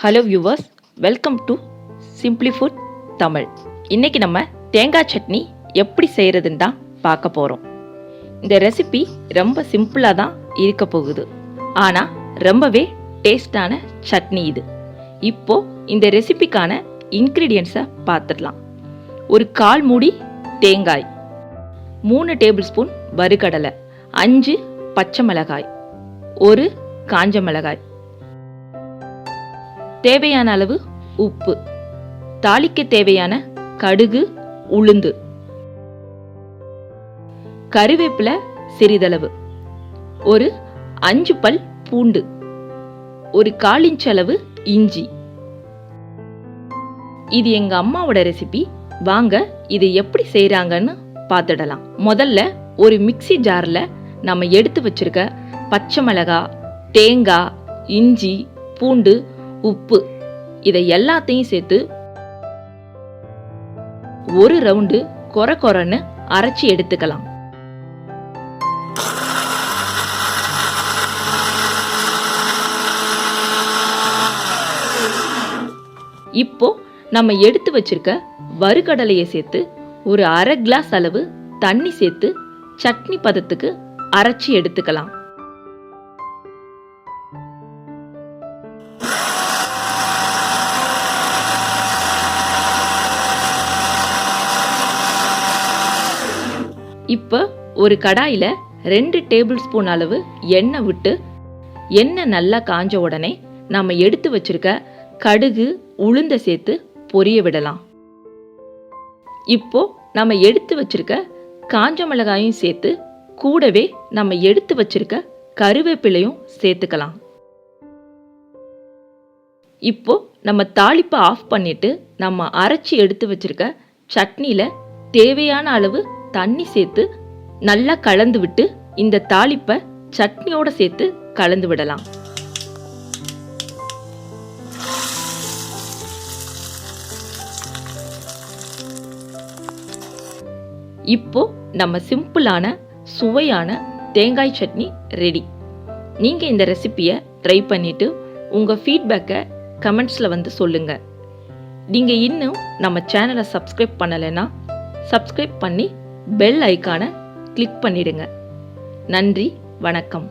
Hello viewers, welcome to simply food Tamil. இன்னைக்கு நம்ம தேங்காய் சட்னி எப்படி செய்கிறதுன்னு தான் பார்க்க போகிறோம். இந்த ரெசிபி ரொம்ப சிம்பிளாக தான் இருக்க போகுது, ஆனால் ரொம்பவே டேஸ்டான சட்னி இது. இப்போ இந்த ரெசிபிக்கான இன்க்ரீடியன்ஸை பார்த்துடலாம். ஒரு 1/4 மூடி தேங்காய், 3 டேபிள் ஸ்பூன் வறுக்கடலை, 5 பச்சை மிளகாய், 1 காஞ்ச மிளகாய், தேவையான அளவு உப்பு, தாளிக்க தேவையான கடுகு, உளுந்து, கறிவேப்பிலை சிறிதளவு, ஒரு 5 பல் பூண்டு, ஒரு 1/4 இன்ச் அளவு இஞ்சி. இது எங்க அம்மாவோட ரெசிபி. வாங்க இது எப்படி செய்யறாங்கன்னு பார்த்துடலாம். முதல்ல ஒரு மிக்ஸி ஜார்ல நம்ம எடுத்து வச்சிருக்க பச்சை மிளகாய், தேங்காய், இஞ்சி, பூண்டு, உப்பு இதை எல்லாத்தையும் சேர்த்து ஒரு ரவுண்டு கொர கொரன்னு அரைச்சி எடுத்துக்கலாம். இப்போ நம்ம எடுத்து வச்சிருக்க வறுகடலையை சேர்த்து ஒரு 1/2 கிளாஸ் அளவு தண்ணி சேர்த்து சட்னி பதத்துக்கு அரைச்சி எடுத்துக்கலாம். இப்போ ஒரு கடாயில 2 டேபிள் ஸ்பூன் அளவு எண்ணெய் விட்டு, எண்ணெய் நல்லா காஞ்ச உடனே நம்ம எடுத்து வச்சிருக்க கடுகு, உளுந்த சேர்த்து பொரிய விடலாம். இப்போ நம்ம எடுத்து வச்சிருக்க காஞ்ச மிளகாயும் சேர்த்து கூடவே நம்ம எடுத்து வச்சிருக்க கறிவேப்பிலையும் சேர்த்துக்கலாம். இப்போ நம்ம தாளிப்பை ஆஃப் பண்ணிட்டு நம்ம அரைச்சி எடுத்து வச்சிருக்க சட்னியில தேவையான அளவு தண்ணி சேர்த்து நல்லா கலந்து விட்டு இந்த தாளிப்பை சட்னியோட சேர்த்து கலந்து விடலாம். இப்போ நம்ம சிம்பிளான சுவையான தேங்காய் சட்னி ரெடி. நீங்க இந்த ரெசிபியை ட்ரை பண்ணிட்டு உங்க ஃபீட்பேக்கை கமெண்ட்ஸ்ல வந்து சொல்லுங்க. நீங்க இன்னும் நம்ம சேனலை சப்ஸ்கிரைப் பண்ணலைன்னா சப்ஸ்கிரைப் பண்ணி பெல் ஐகானை கிளிக் பண்ணிடுங்க. நன்றி, வணக்கம்.